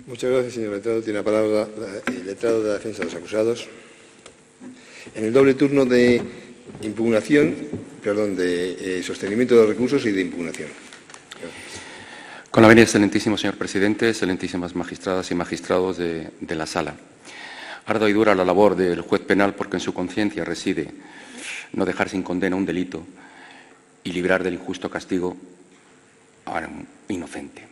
Muchas gracias, señor letrado. Tiene la palabra el letrado de la defensa de los acusados. En el doble turno de sostenimiento de los recursos y de impugnación. Gracias. Con la venia, excelentísimo señor presidente, excelentísimas magistradas y magistrados de la sala. Ardua y dura la labor del juez penal porque en su conciencia reside no dejar sin condena un delito y librar del injusto castigo a un inocente.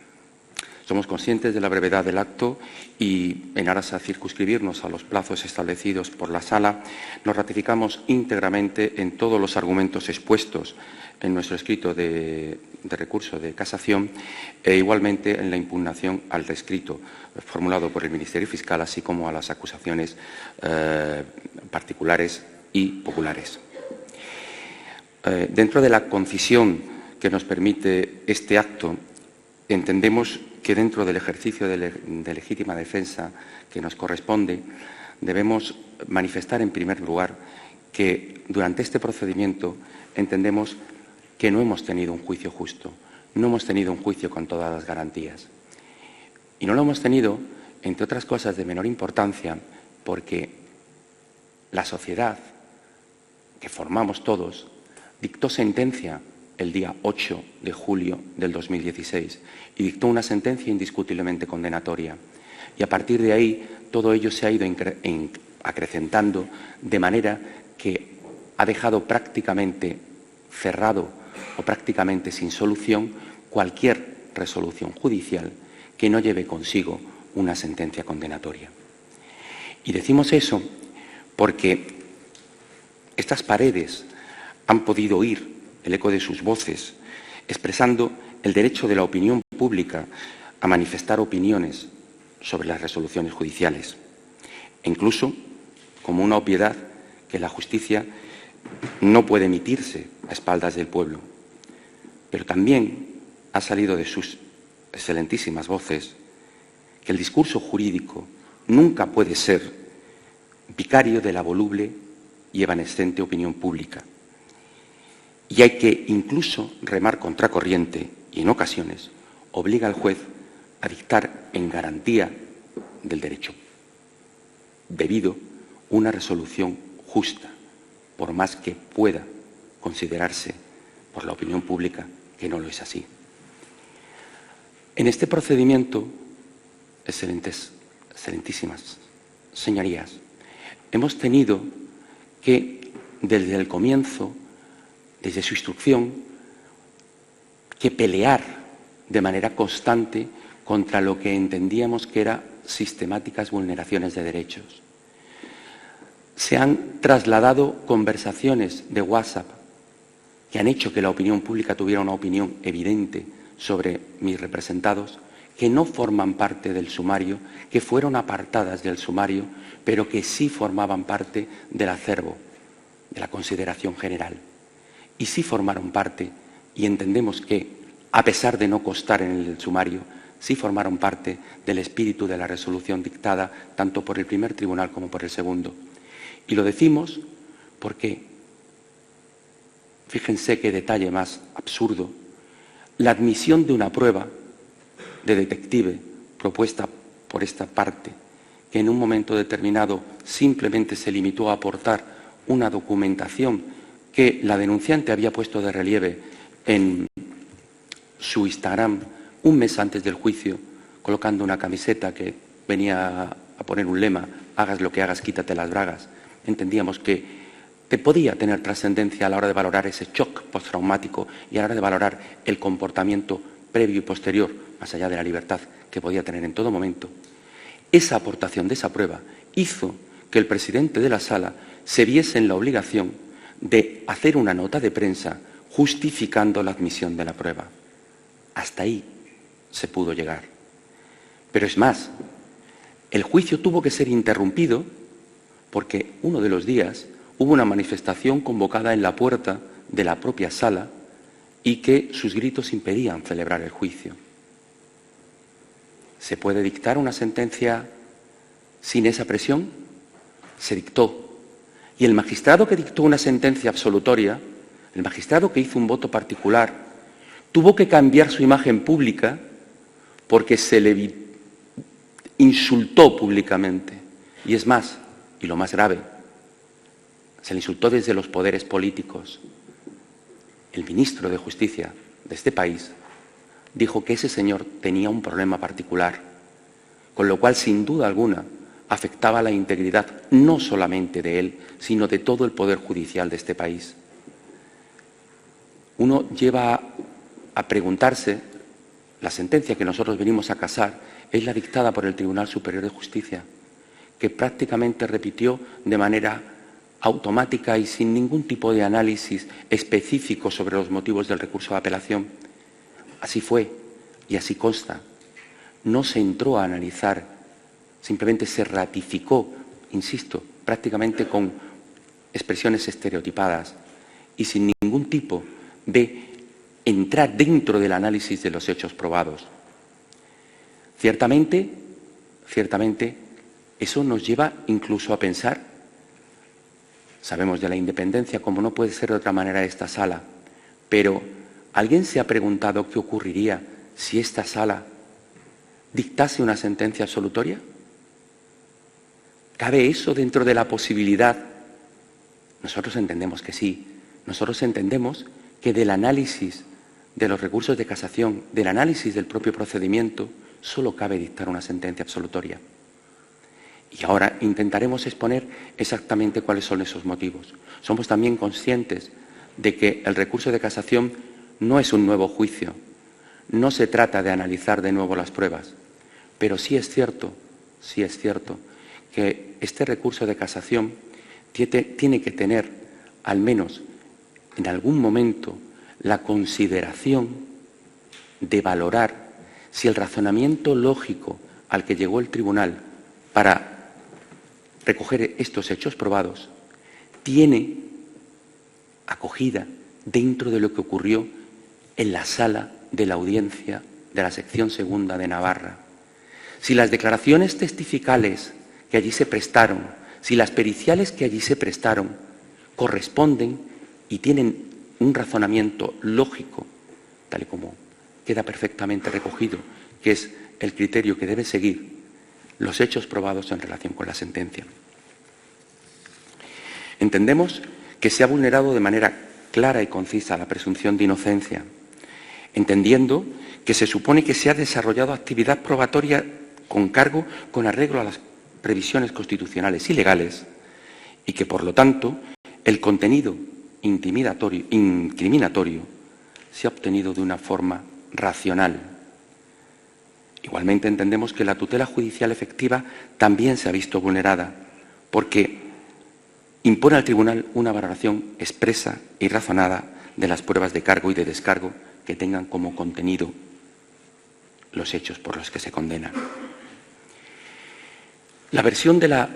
Somos conscientes de la brevedad del acto y, en aras a circunscribirnos a los plazos establecidos por la Sala, nos ratificamos íntegramente en todos los argumentos expuestos en nuestro escrito de recurso de casación e igualmente en la impugnación al escrito formulado por el Ministerio Fiscal, así como a las acusaciones particulares y populares. Dentro de la concisión que nos permite este acto, entendemos que dentro del ejercicio de legítima defensa que nos corresponde, debemos manifestar en primer lugar que durante este procedimiento entendemos que no hemos tenido un juicio justo, no hemos tenido un juicio con todas las garantías. Y no lo hemos tenido, entre otras cosas de menor importancia, porque la sociedad que formamos todos dictó sentencia el día 8 de julio del 2016 y dictó una sentencia indiscutiblemente condenatoria. Y a partir de ahí todo ello se ha ido acrecentando de manera que ha dejado prácticamente cerrado o prácticamente sin solución cualquier resolución judicial que no lleve consigo una sentencia condenatoria. Y decimos eso porque estas paredes han podido oír el eco de sus voces, expresando el derecho de la opinión pública a manifestar opiniones sobre las resoluciones judiciales, e incluso como una obviedad que la justicia no puede emitirse a espaldas del pueblo. Pero también ha salido de sus excelentísimas voces que el discurso jurídico nunca puede ser vicario de la voluble y evanescente opinión pública. Y hay que incluso remar contracorriente y, en ocasiones, obliga al juez a dictar en garantía del derecho debido una resolución justa, por más que pueda considerarse por la opinión pública que no lo es así. En este procedimiento, excelentísimas señorías, hemos tenido que, desde el comienzo, desde su instrucción, que pelear de manera constante contra lo que entendíamos que eran sistemáticas vulneraciones de derechos. Se han trasladado conversaciones de WhatsApp que han hecho que la opinión pública tuviera una opinión evidente sobre mis representados, que no forman parte del sumario, que fueron apartadas del sumario, pero que sí formaban parte del acervo, de la consideración general. Y sí formaron parte, y entendemos que, a pesar de no constar en el sumario, sí formaron parte del espíritu de la resolución dictada tanto por el primer tribunal como por el segundo. Y lo decimos porque, fíjense qué detalle más absurdo, la admisión de una prueba de detective propuesta por esta parte, que en un momento determinado simplemente se limitó a aportar una documentación que la denunciante había puesto de relieve en su Instagram un mes antes del juicio, colocando una camiseta que venía a poner un lema: hagas lo que hagas, quítate las bragas. Entendíamos que podía tener trascendencia a la hora de valorar ese shock postraumático y a la hora de valorar el comportamiento previo y posterior, más allá de la libertad que podía tener en todo momento. Esa aportación de esa prueba hizo que el presidente de la Sala se viese en la obligación de hacer una nota de prensa justificando la admisión de la prueba. Hasta ahí se pudo llegar. Pero es más, el juicio tuvo que ser interrumpido porque uno de los días hubo una manifestación convocada en la puerta de la propia Sala y que sus gritos impedían celebrar el juicio. ¿Se puede dictar una sentencia sin esa presión? Se dictó. Y el magistrado que dictó una sentencia absolutoria, el magistrado que hizo un voto particular, tuvo que cambiar su imagen pública porque se le insultó públicamente. Y es más, y lo más grave, se le insultó desde los poderes políticos. El ministro de Justicia de este país dijo que ese señor tenía un problema particular, con lo cual, sin duda alguna, afectaba la integridad no solamente de él, sino de todo el Poder Judicial de este país. Uno lleva a preguntarse, la sentencia que nosotros venimos a casar es la dictada por el Tribunal Superior de Justicia, que prácticamente repitió de manera automática y sin ningún tipo de análisis específico sobre los motivos del recurso de apelación. Así fue y así consta. No se entró a analizar, simplemente se ratificó, insisto, prácticamente con expresiones estereotipadas y sin ningún tipo de entrar dentro del análisis de los hechos probados. Ciertamente, eso nos lleva incluso a pensar, sabemos de la independencia como no puede ser de otra manera de esta sala, pero ¿alguien se ha preguntado qué ocurriría si esta sala dictase una sentencia absolutoria? ¿Cabe eso dentro de la posibilidad? Nosotros entendemos que sí. Nosotros entendemos que del análisis de los recursos de casación, del análisis del propio procedimiento, solo cabe dictar una sentencia absolutoria. Y ahora intentaremos exponer exactamente cuáles son esos motivos. Somos también conscientes de que el recurso de casación no es un nuevo juicio, no se trata de analizar de nuevo las pruebas, pero sí es cierto que este recurso de casación tiene que tener, al menos en algún momento, la consideración de valorar si el razonamiento lógico al que llegó el tribunal para recoger estos hechos probados tiene acogida dentro de lo que ocurrió en la sala de la audiencia de la sección segunda de Navarra. Si las declaraciones testificales que allí se prestaron, si las periciales que allí se prestaron corresponden y tienen un razonamiento lógico, tal y como queda perfectamente recogido, que es el criterio que debe seguir los hechos probados en relación con la sentencia. Entendemos que se ha vulnerado de manera clara y concisa la presunción de inocencia, entendiendo que se supone que se ha desarrollado actividad probatoria con cargo con arreglo a las previsiones constitucionales y legales y que, por lo tanto, el contenido incriminatorio se ha obtenido de una forma racional. Igualmente entendemos que la tutela judicial efectiva también se ha visto vulnerada porque impone al tribunal una valoración expresa y razonada de las pruebas de cargo y de descargo que tengan como contenido los hechos por los que se condenan. La versión de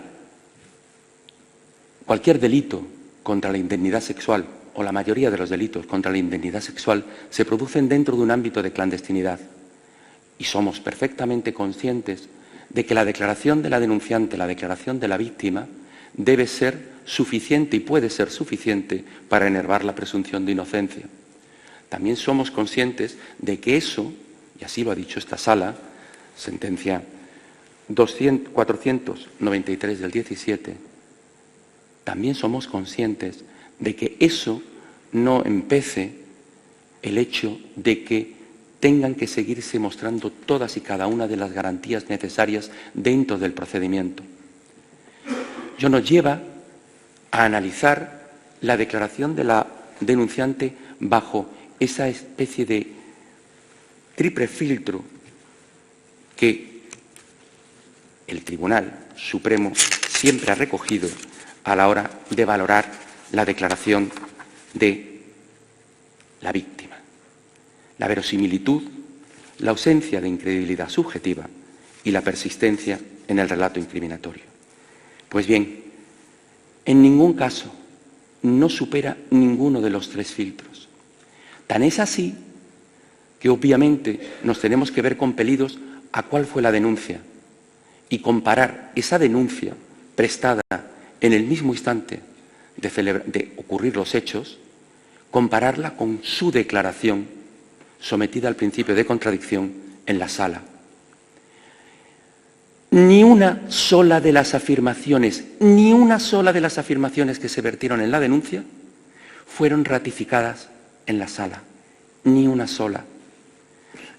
cualquier delito contra la indemnidad sexual o la mayoría de los delitos contra la indemnidad sexual se producen dentro de un ámbito de clandestinidad y somos perfectamente conscientes de que la declaración de la denunciante, la declaración de la víctima debe ser suficiente y puede ser suficiente para enervar la presunción de inocencia. También somos conscientes de que eso, y así lo ha dicho esta sala, sentencia 493 del 17, también somos conscientes de que eso no empece el hecho de que tengan que seguirse mostrando todas y cada una de las garantías necesarias dentro del procedimiento. Ello nos lleva a analizar la declaración de la denunciante bajo esa especie de triple filtro que el Tribunal Supremo siempre ha recogido a la hora de valorar la declaración de la víctima. La verosimilitud, la ausencia de incredibilidad subjetiva y la persistencia en el relato incriminatorio. Pues bien, en ningún caso no supera ninguno de los tres filtros. Tan es así que obviamente nos tenemos que ver compelidos a cuál fue la denuncia y comparar esa denuncia prestada en el mismo instante de ocurrir los hechos, compararla con su declaración sometida al principio de contradicción en la sala. ni una sola de las afirmaciones, ni una sola de las afirmaciones que se vertieron en la denuncia fueron ratificadas en la sala. Ni una sola.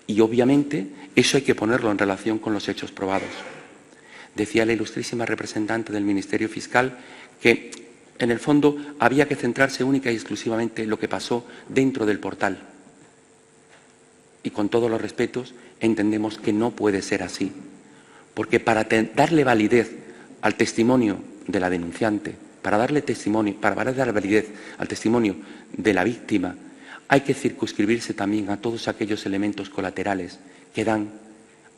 Y obviamente eso hay que ponerlo en relación con los hechos probados. Decía la ilustrísima representante del Ministerio Fiscal que, en el fondo, había que centrarse única y exclusivamente en lo que pasó dentro del portal. Y con todos los respetos, entendemos que no puede ser así. Porque para darle validez al testimonio de la denunciante, para darle validez al testimonio de la víctima, hay que circunscribirse también a todos aquellos elementos colaterales que dan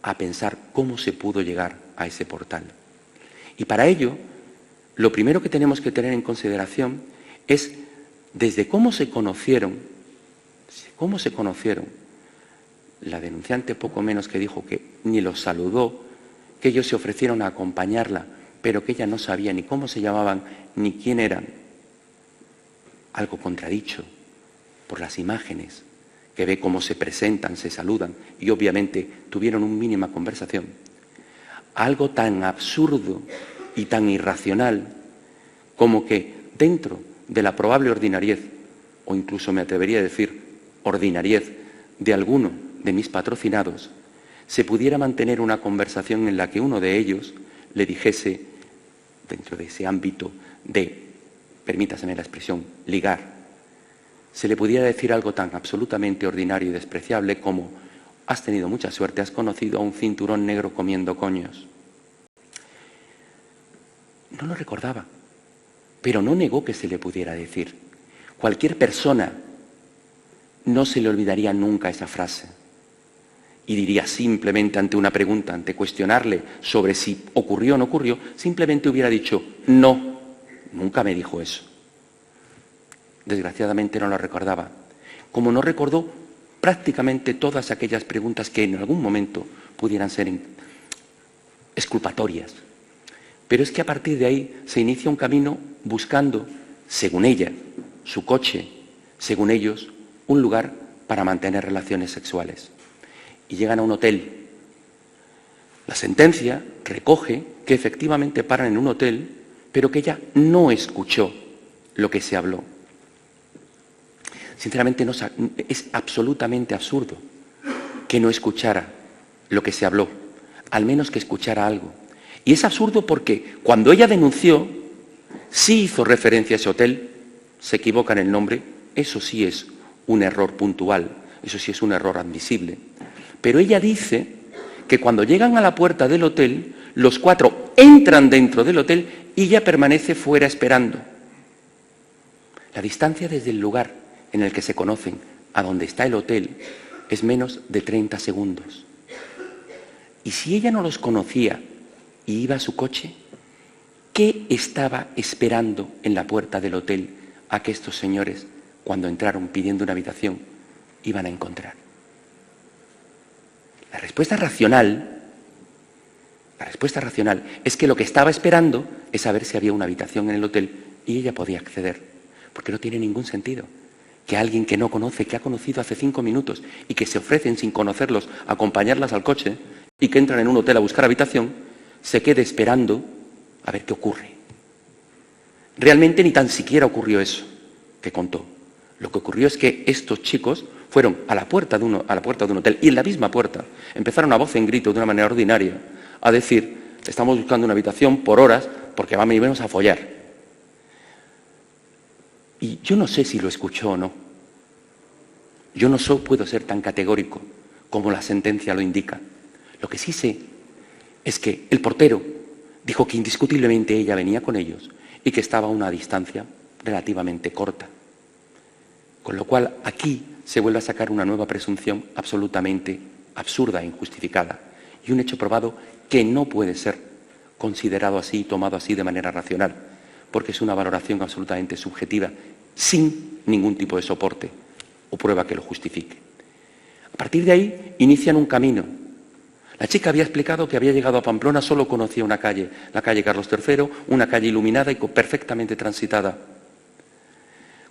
a pensar cómo se pudo llegar a ese portal. Y para ello, lo primero que tenemos que tener en consideración es desde cómo se conocieron, la denunciante poco menos que dijo que ni los saludó, que ellos se ofrecieron a acompañarla, pero que ella no sabía ni cómo se llamaban ni quién eran. Algo contradicho por las imágenes, que ve cómo se presentan, se saludan y obviamente tuvieron una mínima conversación. Algo tan absurdo y tan irracional como que dentro de la probable ordinariez, o incluso me atrevería a decir ordinariez, de alguno de mis patrocinados, se pudiera mantener una conversación en la que uno de ellos le dijese, dentro de ese ámbito de, permítaseme la expresión, ligar, se le pudiera decir algo tan absolutamente ordinario y despreciable como: has tenido mucha suerte, has conocido a un cinturón negro comiendo coños. No lo recordaba, pero no negó que se le pudiera decir. Cualquier persona no se le olvidaría nunca esa frase y diría simplemente ante una pregunta, ante cuestionarle sobre si ocurrió o no ocurrió, simplemente hubiera dicho: no, nunca me dijo eso. Desgraciadamente no lo recordaba, como no recordó prácticamente todas aquellas preguntas que en algún momento pudieran ser exculpatorias. Pero es que a partir de ahí se inicia un camino buscando, según ella, su coche, según ellos, un lugar para mantener relaciones sexuales. Y llegan a un hotel. La sentencia recoge que efectivamente paran en un hotel, pero que ella no escuchó lo que se habló. Sinceramente, es absolutamente absurdo que no escuchara lo que se habló, al menos que escuchara algo. Y es absurdo porque cuando ella denunció, sí hizo referencia a ese hotel, se equivoca en el nombre, eso sí es un error puntual, eso sí es un error admisible. Pero ella dice que cuando llegan a la puerta del hotel, los cuatro entran dentro del hotel y ella permanece fuera esperando. La distancia desde el lugar en el que se conocen a donde está el hotel es menos de 30 segundos. Y si ella no los conocía y iba a su coche, ¿qué estaba esperando en la puerta del hotel a que estos señores, cuando entraron pidiendo una habitación, iban a encontrar? La respuesta racional es que lo que estaba esperando es saber si había una habitación en el hotel y ella podía acceder, porque no tiene ningún sentido que alguien que no conoce, que ha conocido hace 5 minutos y que se ofrecen sin conocerlos a acompañarlas al coche y que entran en un hotel a buscar habitación, se quede esperando a ver qué ocurre. Realmente ni tan siquiera ocurrió eso que contó. Lo que ocurrió es que estos chicos fueron a la puerta de un hotel y en la misma puerta empezaron a voz en grito de una manera ordinaria a decir: estamos buscando una habitación por horas porque vamos a follar. Y yo no sé si lo escuchó o no. Yo no puedo ser tan categórico como la sentencia lo indica. Lo que sí sé es que el portero dijo que indiscutiblemente ella venía con ellos y que estaba a una distancia relativamente corta. Con lo cual aquí se vuelve a sacar una nueva presunción absolutamente absurda e injustificada y un hecho probado que no puede ser considerado así y tomado así de manera racional, porque es una valoración absolutamente subjetiva, sin ningún tipo de soporte o prueba que lo justifique. A partir de ahí inician un camino. La chica había explicado que había llegado a Pamplona, solo conocía una calle, la calle Carlos III, una calle iluminada y perfectamente transitada.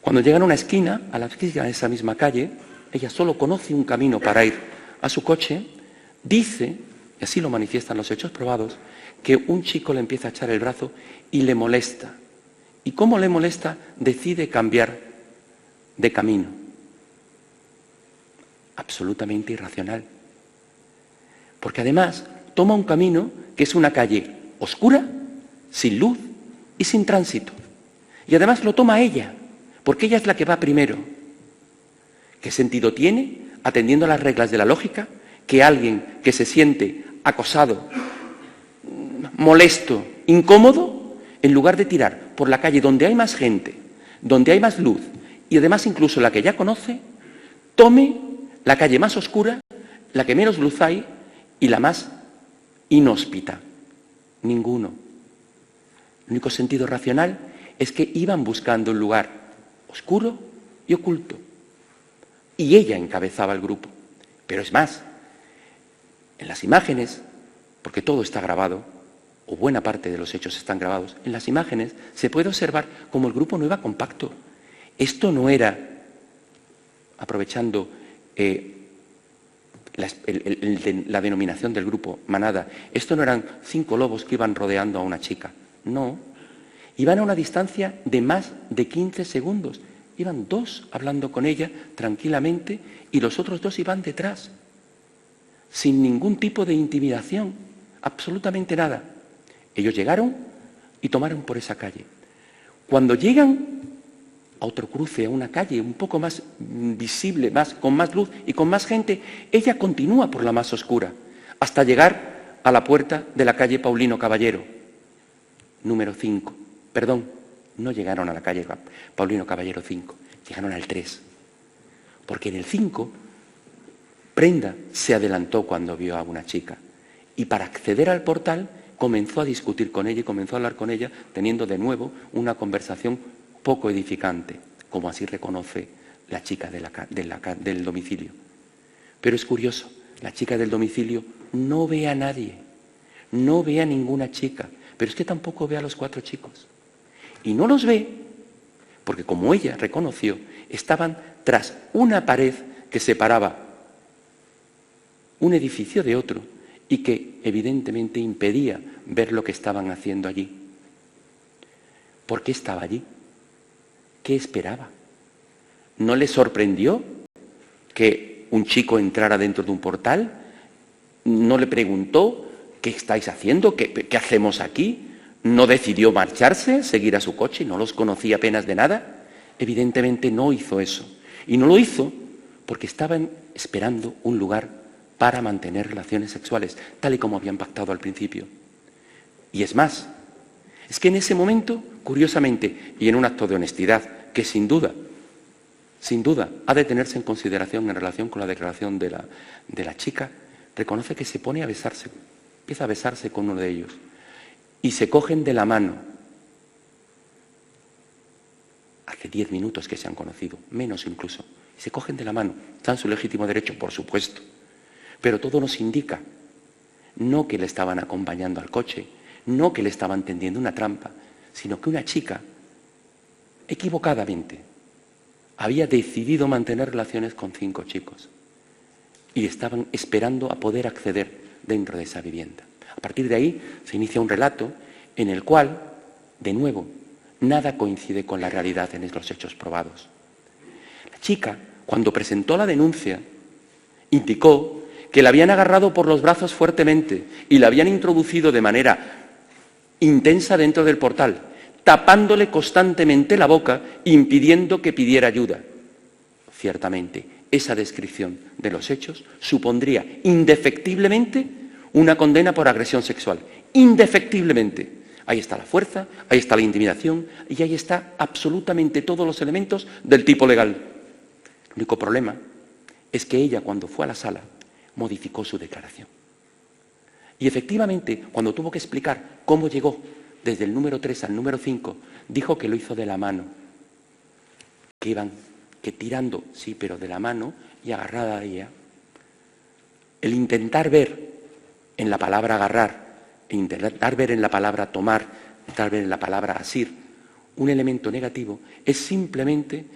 Cuando llegan a una esquina, a la esquina de esa misma calle, ella solo conoce un camino para ir a su coche, dice y así lo manifiestan los hechos probados, que un chico le empieza a echar el brazo y le molesta. ¿Y cómo le molesta? Decide cambiar de camino. Absolutamente irracional. Porque además toma un camino que es una calle oscura, sin luz y sin tránsito. Y además lo toma ella, porque ella es la que va primero. ¿Qué sentido tiene, atendiendo a las reglas de la lógica, que alguien que se siente acosado, molesto, incómodo, en lugar de tirar por la calle donde hay más gente, donde hay más luz y además incluso la que ya conoce, tome la calle más oscura, la que menos luz hay y la más inhóspita? Ninguno. El único sentido racional es que iban buscando un lugar oscuro y oculto. Y ella encabezaba el grupo. Pero es más, en las imágenes, porque todo está grabado, o buena parte de los hechos están grabados, en las imágenes se puede observar cómo el grupo no iba compacto. Esto no era, aprovechando la denominación del grupo, manada, esto no eran 5 lobos que iban rodeando a una chica. No, iban a una distancia de más de 15 segundos. Iban 2 hablando con ella tranquilamente y los otros 2 iban detrás, sin ningún tipo de intimidación, absolutamente nada. Ellos llegaron y tomaron por esa calle. Cuando llegan a otro cruce, a una calle un poco más visible, con más luz y con más gente, ella continúa por la más oscura, hasta llegar a la puerta de la calle Paulino Caballero, número 5. Perdón, no llegaron a la calle Paulino Caballero 5, llegaron al 3. Porque en el 5, Prenda se adelantó cuando vio a una chica y para acceder al portal comenzó a discutir con ella y comenzó a hablar con ella, teniendo de nuevo una conversación poco edificante, como así reconoce la chica del domicilio. Pero es curioso, la chica del domicilio no ve a nadie, no ve a ninguna chica, pero es que tampoco ve a los 4 chicos. Y no los ve porque, como ella reconoció, estaban tras una pared que separaba un edificio de otro y que evidentemente impedía ver lo que estaban haciendo allí. ¿Por qué estaba allí? ¿Qué esperaba? ¿No le sorprendió que un chico entrara dentro de un portal? ¿No le preguntó qué estáis haciendo? ¿Qué hacemos aquí? ¿No decidió marcharse, seguir a su coche? ¿No los conocía apenas de nada? Evidentemente no hizo eso. Y no lo hizo porque estaban esperando un lugar para mantener relaciones sexuales, tal y como habían pactado al principio. Y es más, es que en ese momento, curiosamente, y en un acto de honestidad, que sin duda, ha de tenerse en consideración en relación con la declaración de la chica, reconoce que se pone a besarse, empieza a besarse con uno de ellos, y se cogen de la mano. Hace 10 minutos que se han conocido, menos incluso, y se cogen de la mano, está en su legítimo derecho, por supuesto. Pero todo nos indica, no que le estaban acompañando al coche, no que le estaban tendiendo una trampa, sino que una chica, equivocadamente, había decidido mantener relaciones con 5 chicos y estaban esperando a poder acceder dentro de esa vivienda. A partir de ahí se inicia un relato en el cual, de nuevo, nada coincide con la realidad en los hechos probados. La chica, cuando presentó la denuncia, indicó que la habían agarrado por los brazos fuertemente y la habían introducido de manera intensa dentro del portal, tapándole constantemente la boca, impidiendo que pidiera ayuda. Ciertamente, esa descripción de los hechos supondría indefectiblemente una condena por agresión sexual. Indefectiblemente. Ahí está la fuerza, ahí está la intimidación y ahí está absolutamente todos los elementos del tipo legal. El único problema es que ella, cuando fue a la sala, modificó su declaración. Y efectivamente, cuando tuvo que explicar cómo llegó desde el número 3 al número 5, dijo que lo hizo de la mano. Que iban tirando, sí, pero de la mano y agarrada a ella. El intentar ver en la palabra agarrar, intentar ver en la palabra tomar, intentar ver en la palabra asir, un elemento negativo, es simplemente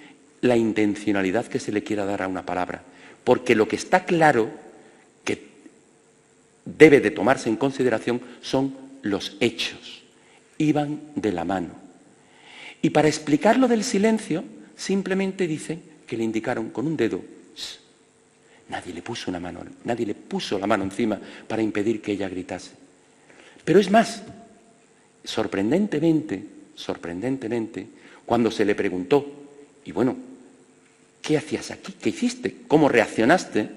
la intencionalidad que se le quiera dar a una palabra. Porque lo que está claro, que debe de tomarse en consideración son los hechos. Iban de la mano. Y para explicar lo del silencio, simplemente dicen que le indicaron con un dedo. Nadie le puso la mano encima para impedir que ella gritase. Pero es más, sorprendentemente, cuando se le preguntó, y bueno, ¿qué hacías aquí? ¿Qué hiciste? ¿Cómo reaccionaste?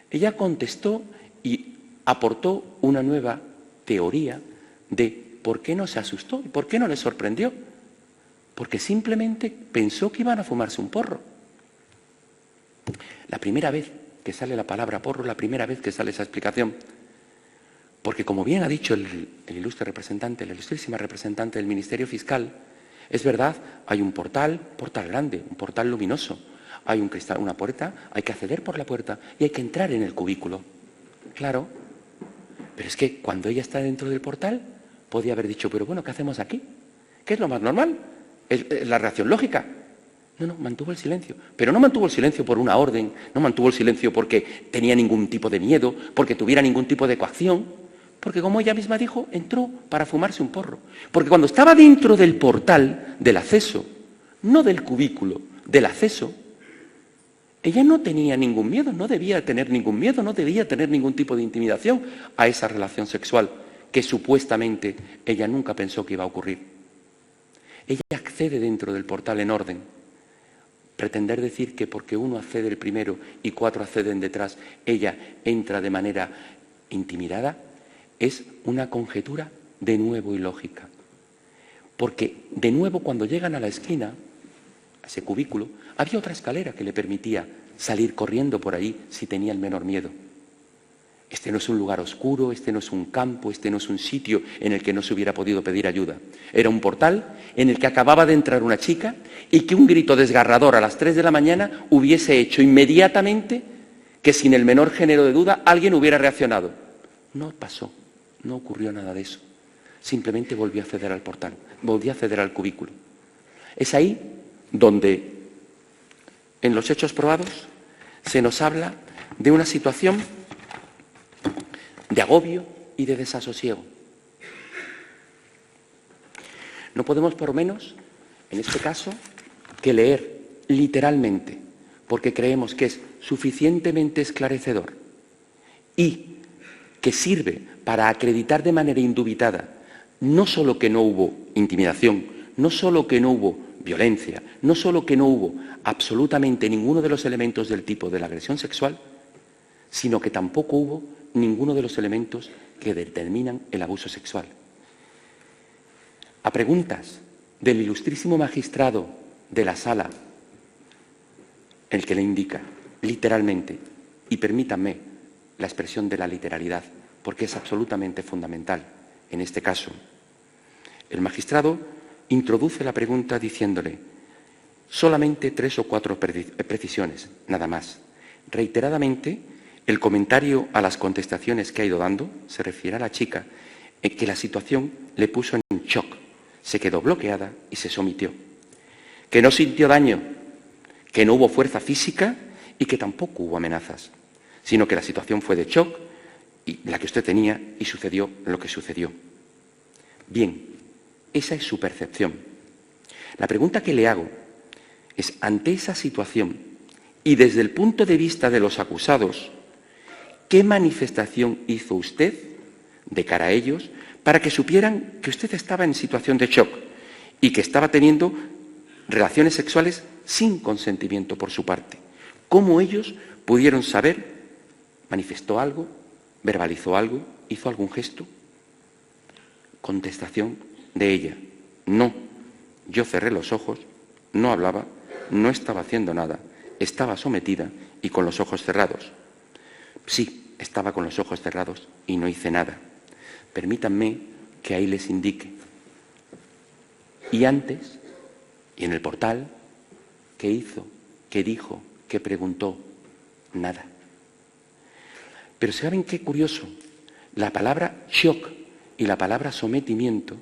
Ella contestó y aportó una nueva teoría de por qué no se asustó y por qué no le sorprendió. Porque simplemente pensó que iban a fumarse un porro. La primera vez que sale la palabra porro, la primera vez que sale esa explicación, porque como bien ha dicho el ilustre representante, la ilustrísima representante del Ministerio Fiscal, es verdad, hay un portal grande, un portal luminoso, hay un cristal, una puerta, hay que acceder por la puerta y hay que entrar en el cubículo. Claro, pero es que cuando ella está dentro del portal, podía haber dicho, pero bueno, ¿qué hacemos aquí? ¿Qué es lo más normal? Es la reacción lógica. No, mantuvo el silencio. Pero no mantuvo el silencio por una orden, no mantuvo el silencio porque tenía ningún tipo de miedo, porque tuviera ningún tipo de coacción, porque como ella misma dijo, entró para fumarse un porro. Porque cuando estaba dentro del portal, del acceso, no del cubículo, del acceso, ella no tenía ningún miedo, no debía tener ningún miedo, no debía tener ningún tipo de intimidación a esa relación sexual que supuestamente ella nunca pensó que iba a ocurrir. Ella accede dentro del portal en orden. Pretender decir que porque uno accede el primero y 4 acceden detrás, ella entra de manera intimidada, es una conjetura de nuevo ilógica. Porque de nuevo cuando llegan a la esquina, a ese cubículo, había otra escalera que le permitía salir corriendo por ahí si tenía el menor miedo. Este no es un lugar oscuro, este no es un campo, este no es un sitio en el que no se hubiera podido pedir ayuda. Era un portal en el que acababa de entrar una chica y que un grito desgarrador a las 3 de la mañana hubiese hecho inmediatamente que sin el menor género de duda alguien hubiera reaccionado. No pasó, no ocurrió nada de eso. Simplemente volvió a acceder al portal, volvió a acceder al cubículo. Es ahí donde, en los hechos probados, se nos habla de una situación de agobio y de desasosiego. No podemos, por menos, en este caso, que leer literalmente, porque creemos que es suficientemente esclarecedor y que sirve para acreditar de manera indubitada no solo que no hubo intimidación, no solo que no hubo violencia, no solo que no hubo absolutamente ninguno de los elementos del tipo de la agresión sexual, sino que tampoco hubo ninguno de los elementos que determinan el abuso sexual. A preguntas del ilustrísimo magistrado de la sala, el que le indica literalmente, y permítanme la expresión de la literalidad, porque es absolutamente fundamental en este caso, el magistrado introduce la pregunta diciéndole solamente 3 o 4 precisiones, nada más. Reiteradamente, el comentario a las contestaciones que ha ido dando se refiere a la chica en que la situación le puso en shock, se quedó bloqueada y se sometió. Que no sintió daño, que no hubo fuerza física y que tampoco hubo amenazas, sino que la situación fue de shock, y la que usted tenía, y sucedió lo que sucedió. Bien, esa es su percepción. La pregunta que le hago es, ante esa situación y desde el punto de vista de los acusados, ¿qué manifestación hizo usted de cara a ellos para que supieran que usted estaba en situación de shock y que estaba teniendo relaciones sexuales sin consentimiento por su parte? ¿Cómo ellos pudieron saber? ¿Manifestó algo? ¿Verbalizó algo? ¿Hizo algún gesto? Contestación de ella: no, yo cerré los ojos, no hablaba, no estaba haciendo nada, estaba sometida y con los ojos cerrados. Sí, estaba con los ojos cerrados y no hice nada. Permítanme que ahí les indique. Y antes, y en el portal, ¿qué hizo? ¿Qué dijo? ¿Qué preguntó? Nada. Pero ¿saben qué curioso? La palabra shock y la palabra sometimiento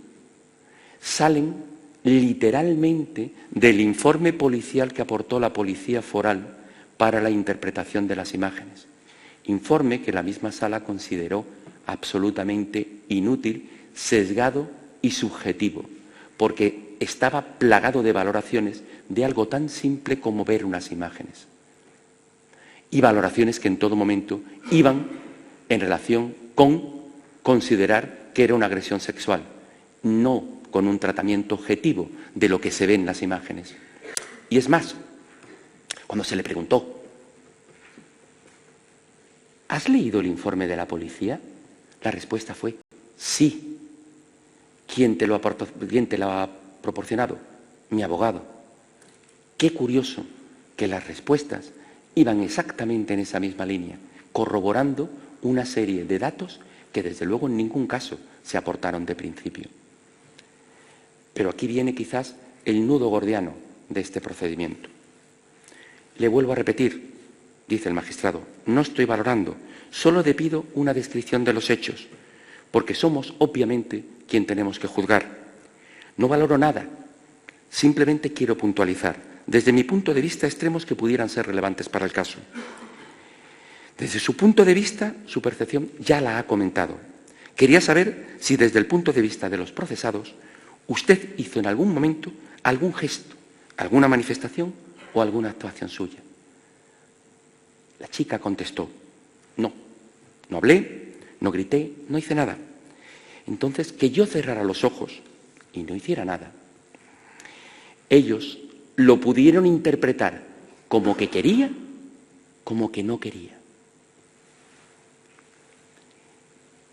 salen literalmente del informe policial que aportó la Policía Foral para la interpretación de las imágenes. informe que la misma sala consideró absolutamente inútil, sesgado y subjetivo, porque estaba plagado de valoraciones de algo tan simple como ver unas imágenes. Y valoraciones que en todo momento iban en relación con considerar que era una agresión sexual, no con un tratamiento objetivo de lo que se ve en las imágenes. Y es más, cuando se le preguntó, ¿has leído el informe de la policía? La respuesta fue sí. ¿Quién te lo ha proporcionado? Mi abogado. Qué curioso que las respuestas iban exactamente en esa misma línea, corroborando una serie de datos que desde luego en ningún caso se aportaron de principio. Pero aquí viene quizás el nudo gordiano de este procedimiento. Le vuelvo a repetir, dice el magistrado, no estoy valorando, solo le pido una descripción de los hechos, porque somos, obviamente, quien tenemos que juzgar. No valoro nada, simplemente quiero puntualizar, desde mi punto de vista, extremos que pudieran ser relevantes para el caso. Desde su punto de vista, su percepción ya la ha comentado. Quería saber si desde el punto de vista de los procesados, usted hizo en algún momento algún gesto, alguna manifestación o alguna actuación suya. La chica contestó, no hablé, no grité, no hice nada. Entonces, que yo cerrara los ojos y no hiciera nada. Ellos lo pudieron interpretar como que quería, como que no quería.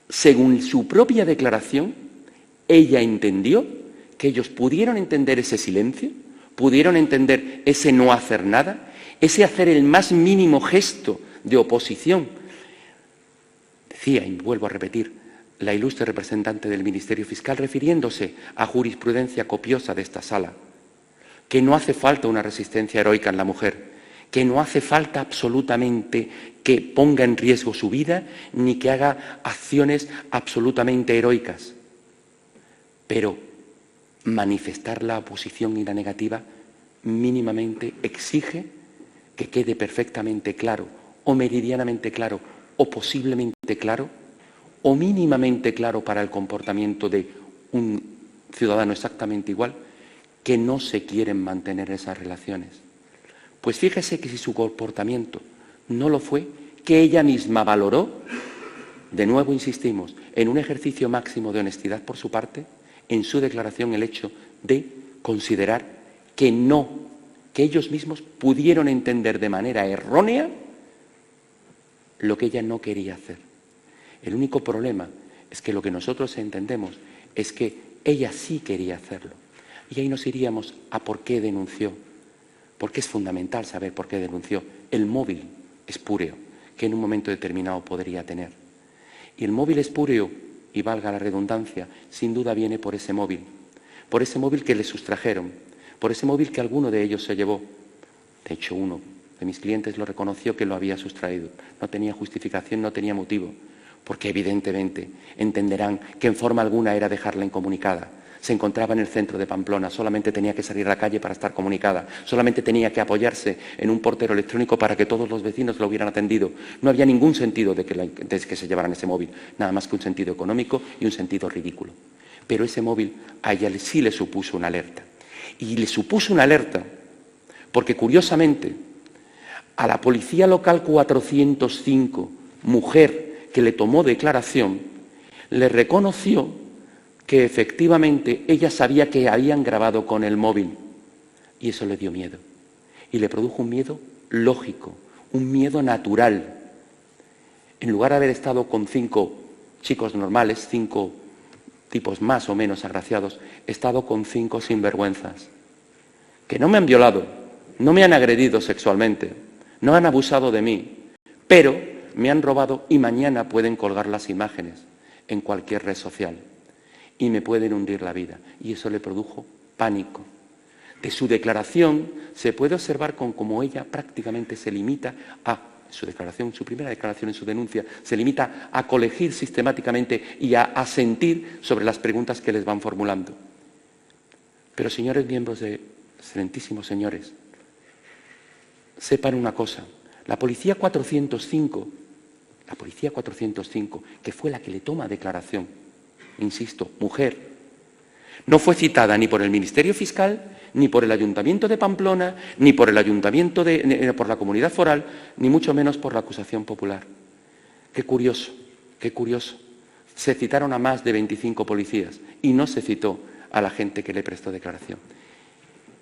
Según su propia declaración, ella entendió que ellos pudieron entender ese silencio, pudieron entender ese no hacer nada, ese hacer el más mínimo gesto de oposición. Decía, y vuelvo a repetir, la ilustre representante del Ministerio Fiscal refiriéndose a jurisprudencia copiosa de esta sala, que no hace falta una resistencia heroica en la mujer, que no hace falta absolutamente que ponga en riesgo su vida ni que haga acciones absolutamente heroicas. Pero manifestar la oposición y la negativa mínimamente exige que quede perfectamente claro, o meridianamente claro, o posiblemente claro, o mínimamente claro para el comportamiento de un ciudadano exactamente igual, que no se quieren mantener esas relaciones. Pues fíjese que si su comportamiento no lo fue, que ella misma valoró, de nuevo insistimos, en un ejercicio máximo de honestidad por su parte, en su declaración el hecho de considerar que no, que ellos mismos pudieron entender de manera errónea lo que ella no quería hacer. El único problema es que lo que nosotros entendemos es que ella sí quería hacerlo. Y ahí nos iríamos a por qué denunció, porque es fundamental saber por qué denunció el móvil espúreo que en un momento determinado podría tener. Y el móvil espúreo, y valga la redundancia, sin duda viene por ese móvil que le sustrajeron, por ese móvil que alguno de ellos se llevó. De hecho, uno de mis clientes lo reconoció que lo había sustraído. No tenía justificación, no tenía motivo, porque evidentemente entenderán que en forma alguna era dejarla incomunicada. Se encontraba en el centro de Pamplona, solamente tenía que salir a la calle para estar comunicada, solamente tenía que apoyarse en un portero electrónico para que todos los vecinos lo hubieran atendido. No había ningún sentido de que se llevaran ese móvil, nada más que un sentido económico y un sentido ridículo. Pero ese móvil a ella sí le supuso una alerta. Y le supuso una alerta porque, curiosamente, a la policía local 405, mujer que le tomó declaración, le reconoció que efectivamente ella sabía que habían grabado con el móvil y eso le dio miedo. Y le produjo un miedo lógico, un miedo natural. En lugar de haber estado con 5 chicos normales, 5 tipos más o menos agraciados, he estado con 5 sinvergüenzas, que no me han violado, no me han agredido sexualmente, no han abusado de mí, pero me han robado y mañana pueden colgar las imágenes en cualquier red social y me pueden hundir la vida. Y eso le produjo pánico. De su declaración se puede observar cómo ella prácticamente se limita a, su primera declaración en su denuncia, se limita a colegir sistemáticamente y a asentir sobre las preguntas que les van formulando. Pero, señores miembros excelentísimos señores, sepan una cosa, la policía 405 la policía 405, que fue la que le toma declaración, insisto, mujer, no fue citada ni por el Ministerio Fiscal, ni por el Ayuntamiento de Pamplona, ni por el Ayuntamiento por la Comunidad Foral, ni mucho menos por la acusación popular. Qué curioso, qué curioso. Se citaron a más de 25 policías y no se citó a la gente que le prestó declaración.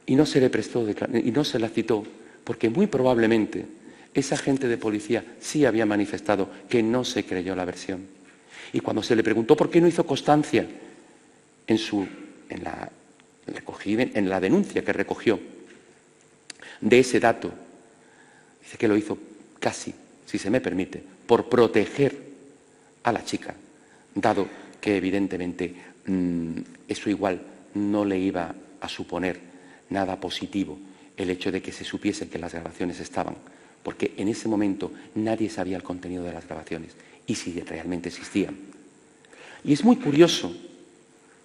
Y no se la citó porque muy probablemente esa gente de policía sí había manifestado que no se creyó la versión. Y cuando se le preguntó por qué no hizo constancia en la denuncia que recogió de ese dato, dice que lo hizo casi, si se me permite, por proteger a la chica, dado que evidentemente eso igual no le iba a suponer nada positivo el hecho de que se supiese que las grabaciones estaban, porque en ese momento nadie sabía el contenido de las grabaciones y si realmente existían. Y es muy curioso,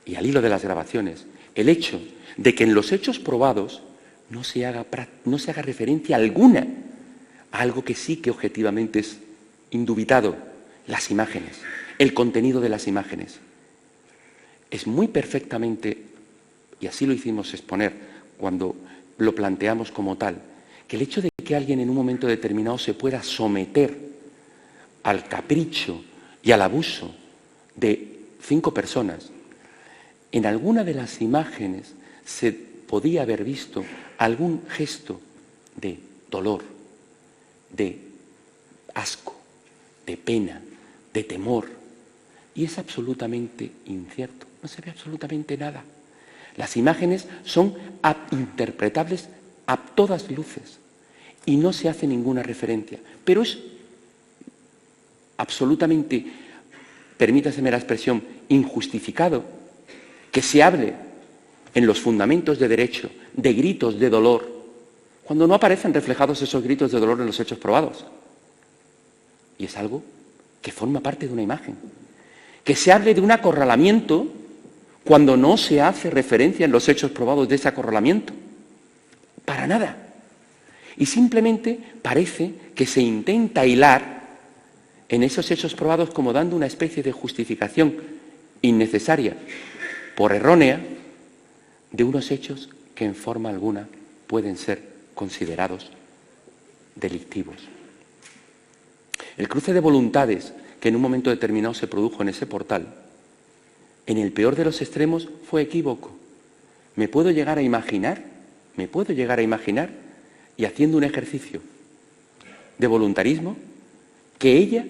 y al hilo de las grabaciones, el hecho de que en los hechos probados no se haga referencia alguna a algo que sí que objetivamente es indubitado, las imágenes, el contenido de las imágenes. Es muy perfectamente, y así lo hicimos exponer cuando lo planteamos como tal, que el hecho de que alguien en un momento determinado se pueda someter al capricho y al abuso de 5 personas, en alguna de las imágenes se podía haber visto algún gesto de dolor, de asco, de pena, de temor, y es absolutamente incierto, no se ve absolutamente nada. Las imágenes son interpretables a todas luces y no se hace ninguna referencia, pero es absolutamente, permítaseme la expresión, injustificado que se hable en los fundamentos de derecho de gritos de dolor cuando no aparecen reflejados esos gritos de dolor en los hechos probados. Y es algo que forma parte de una imagen. Que se hable de un acorralamiento cuando no se hace referencia en los hechos probados de ese acorralamiento. Para nada. Y simplemente parece que se intenta hilar en esos hechos probados como dando una especie de justificación innecesaria, por errónea, de unos hechos que en forma alguna pueden ser considerados delictivos. El cruce de voluntades que en un momento determinado se produjo en ese portal, en el peor de los extremos fue equívoco. Me puedo llegar a imaginar, y haciendo un ejercicio de voluntarismo, que ella,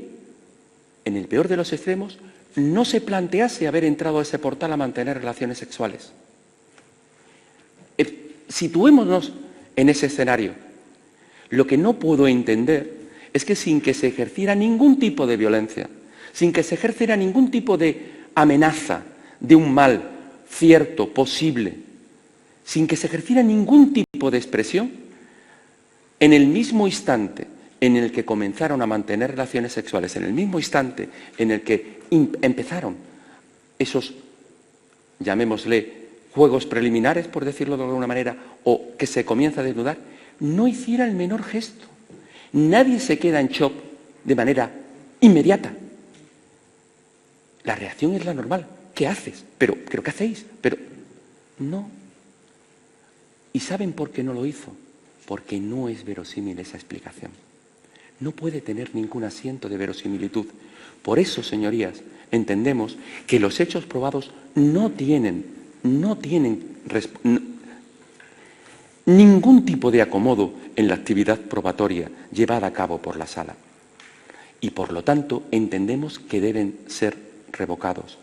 en el peor de los extremos, no se plantease haber entrado a ese portal a mantener relaciones sexuales. Situémonos en ese escenario. Lo que no puedo entender es que sin que se ejerciera ningún tipo de violencia, sin que se ejerciera ningún tipo de amenaza de un mal cierto, posible, sin que se ejerciera ningún tipo de expresión, en el mismo instante en el que comenzaron a mantener relaciones sexuales, en el mismo instante en el que empezaron esos, llamémosle, juegos preliminares, por decirlo de alguna manera, o que se comienza a desnudar, no hiciera el menor gesto. Nadie se queda en shock de manera inmediata. La reacción es la normal. ¿Qué haces? ¿Pero qué hacéis? Pero no. ¿Y saben por qué no lo hizo? Porque no es verosímil esa explicación. No puede tener ningún asiento de verosimilitud. Por eso, señorías, entendemos que los hechos probados no tienen ningún tipo de acomodo en la actividad probatoria llevada a cabo por la Sala. Y, por lo tanto, entendemos que deben ser revocados.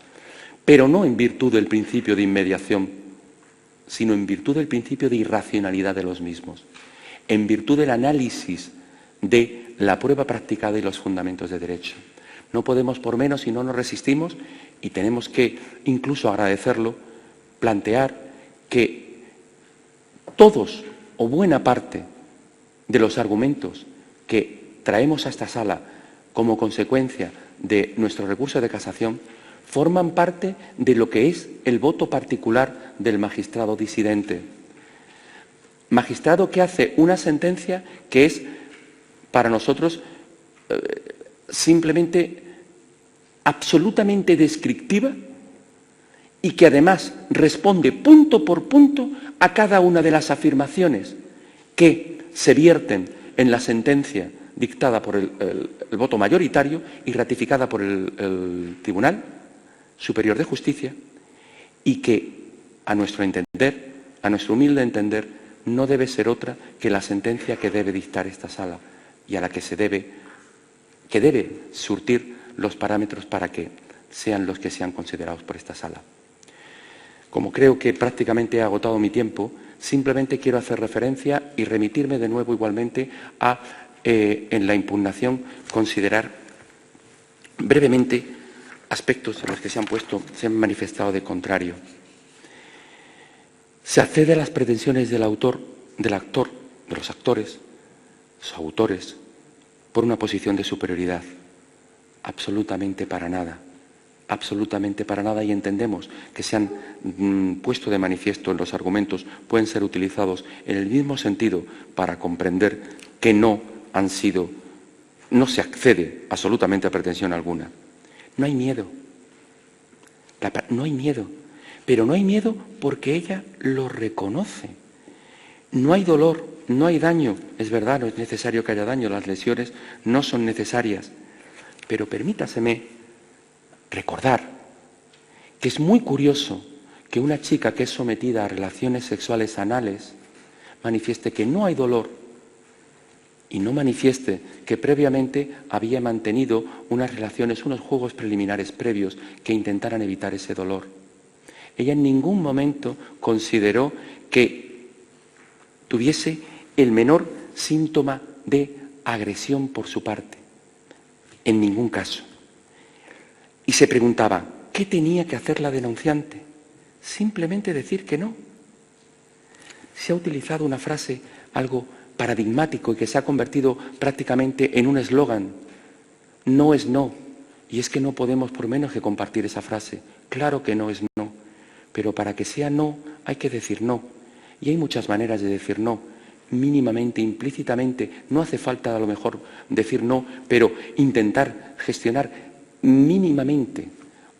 Pero no en virtud del principio de inmediación, sino en virtud del principio de irracionalidad de los mismos, en virtud del análisis de la prueba practicada y los fundamentos de derecho. No podemos por menos y no nos resistimos, y tenemos que, incluso agradecerlo, plantear que todos o buena parte de los argumentos que traemos a esta sala como consecuencia de nuestro recurso de casación forman parte de lo que es el voto particular del magistrado disidente. Magistrado que hace una sentencia que es para nosotros simplemente absolutamente descriptiva y que además responde punto por punto a cada una de las afirmaciones que se vierten en la sentencia dictada por el voto mayoritario y ratificada por el Tribunal Superior de Justicia, y que, a nuestro entender, a nuestro humilde entender, no debe ser otra que la sentencia que debe dictar esta sala y a la que debe surtir los parámetros para que sean los que sean considerados por esta sala. Como creo que prácticamente he agotado mi tiempo, simplemente quiero hacer referencia y remitirme de nuevo igualmente a, en la impugnación, considerar brevemente aspectos en los que se han manifestado de contrario. Se accede a las pretensiones del actor, de los actores, sus autores, por una posición de superioridad. Absolutamente para nada. Absolutamente para nada, y entendemos que se han puesto de manifiesto en los argumentos, pueden ser utilizados en el mismo sentido para comprender que no se accede absolutamente a pretensión alguna. No hay miedo. No hay miedo. Pero no hay miedo porque ella lo reconoce. No hay dolor, no hay daño. Es verdad, no es necesario que haya daño, las lesiones no son necesarias. Pero permítaseme recordar que es muy curioso que una chica que es sometida a relaciones sexuales anales manifieste que no hay dolor y no manifieste que previamente había mantenido unas relaciones, unos juegos preliminares previos que intentaran evitar ese dolor. Ella en ningún momento consideró que tuviese el menor síntoma de agresión por su parte. En ningún caso. Y se preguntaba, ¿qué tenía que hacer la denunciante? Simplemente decir que no. Se ha utilizado una frase algo paradigmático y que se ha convertido prácticamente en un eslogan. No es no. Y es que no podemos por menos que compartir esa frase. Claro que no es no. Pero para que sea no, hay que decir no. Y hay muchas maneras de decir no. Mínimamente, implícitamente, no hace falta a lo mejor decir no, pero intentar gestionar mínimamente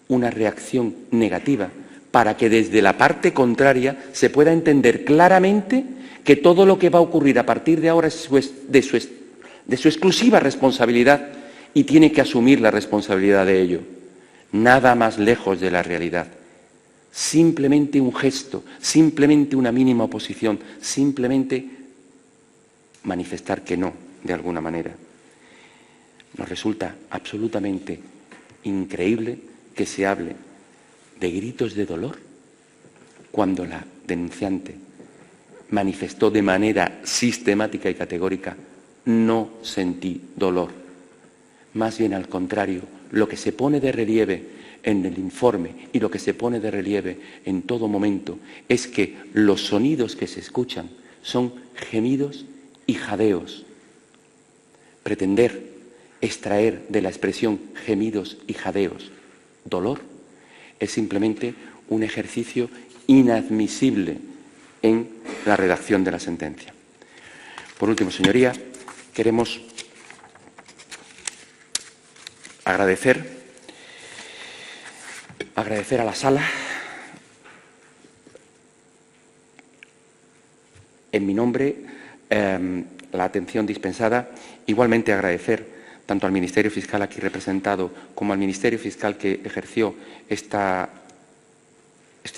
una reacción negativa para que desde la parte contraria se pueda entender claramente que todo lo que va a ocurrir a partir de ahora es de su exclusiva responsabilidad y tiene que asumir la responsabilidad de ello. Nada más lejos de la realidad. Simplemente un gesto, simplemente una mínima oposición, simplemente manifestar que no, de alguna manera. Nos resulta absolutamente increíble que se hable de gritos de dolor cuando la denunciante manifestó de manera sistemática y categórica: no sentí dolor. Más bien al contrario, lo que se pone de relieve en el informe y lo que se pone de relieve en todo momento es que los sonidos que se escuchan son gemidos y jadeos. Pretender extraer de la expresión gemidos y jadeos dolor es simplemente un ejercicio inadmisible en la redacción de la sentencia. Por último, señoría, queremos agradecer a la sala, en mi nombre, la atención dispensada. Igualmente agradecer tanto al Ministerio Fiscal aquí representado como al Ministerio Fiscal que ejerció este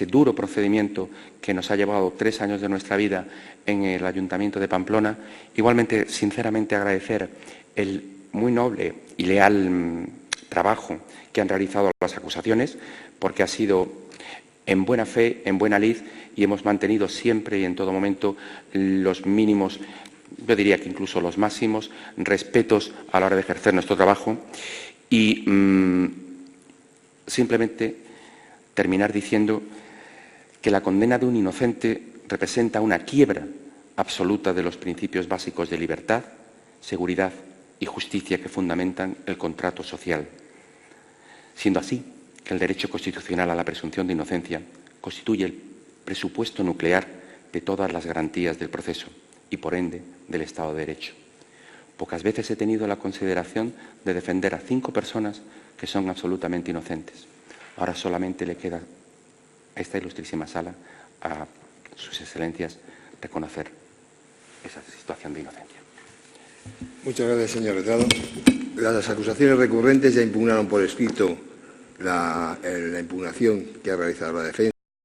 duro procedimiento que nos ha llevado 3 años de nuestra vida en el Ayuntamiento de Pamplona. Igualmente, sinceramente, agradecer el muy noble y leal trabajo que han realizado las acusaciones, porque ha sido en buena fe, en buena lid, y hemos mantenido siempre y en todo momento los mínimos, yo diría que incluso los máximos, respetos a la hora de ejercer nuestro trabajo. Y simplemente terminar diciendo que la condena de un inocente representa una quiebra absoluta de los principios básicos de libertad, seguridad y justicia que fundamentan el contrato social. Siendo así que el derecho constitucional a la presunción de inocencia constituye el presupuesto nuclear de todas las garantías del proceso y, por ende, del Estado de Derecho. Pocas veces he tenido la consideración de defender a 5 personas que son absolutamente inocentes. Ahora solamente le queda a esta ilustrísima sala, a sus excelencias, reconocer esa situación de inocencia. Muchas gracias, señor letrado. Las acusaciones recurrentes ya impugnaron por escrito la impugnación que ha realizado la defensa.